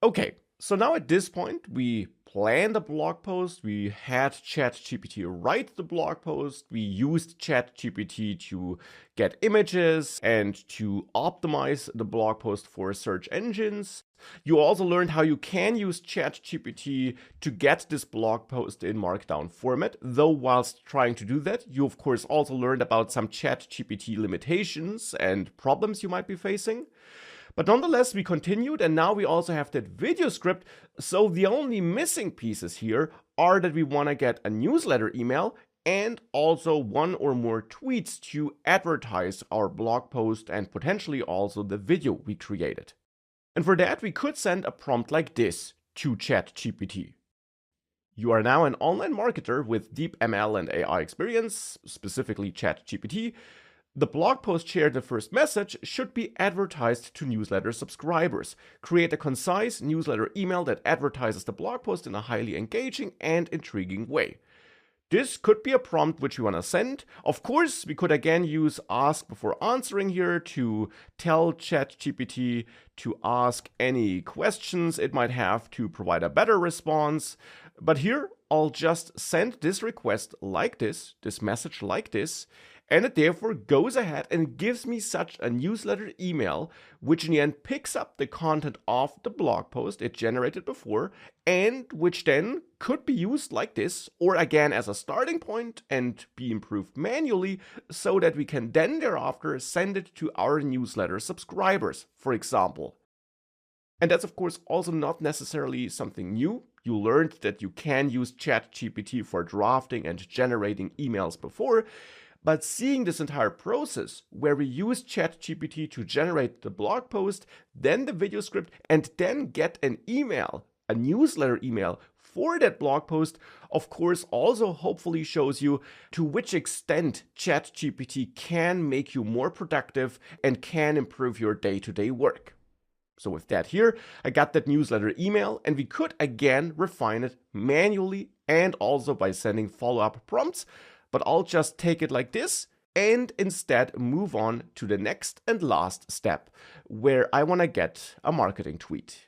Okay, so now at this point, we planned a blog post, we had ChatGPT write the blog post, we used ChatGPT to get images and to optimize the blog post for search engines. You also learned how you can use ChatGPT to get this blog post in Markdown format, though whilst trying to do that, you of course also learned about some ChatGPT limitations and problems you might be facing. But nonetheless, we continued, and now we also have that video script. So the only missing pieces here are that we want to get a newsletter email and also one or more tweets to advertise our blog post and potentially also the video we created. And for that, we could send a prompt like this to ChatGPT. You are now an online marketer with deep ML and AI experience, specifically ChatGPT. The blog post shared the first message should be advertised to newsletter subscribers. Create a concise newsletter email that advertises the blog post in a highly engaging and intriguing way. This could be a prompt which we want to send. Of course, we could again use ask before answering here to tell ChatGPT to ask any questions it might have to provide a better response. But here, I'll just send this request like this message like this, and it therefore goes ahead and gives me such a newsletter email, which in the end picks up the content of the blog post it generated before, and which then could be used like this, or again as a starting point and be improved manually, so that we can then thereafter send it to our newsletter subscribers, for example. And that's of course also not necessarily something new. You learned that you can use ChatGPT for drafting and generating emails before. But seeing this entire process, where we use ChatGPT to generate the blog post, then the video script, and then get an email, a newsletter email for that blog post, of course also hopefully shows you to which extent ChatGPT can make you more productive and can improve your day-to-day work. So with that here, I got that newsletter email, and we could again refine it manually and also by sending follow-up prompts. But I'll just take it like this and instead move on to the next and last step, where I want to get a marketing tweet.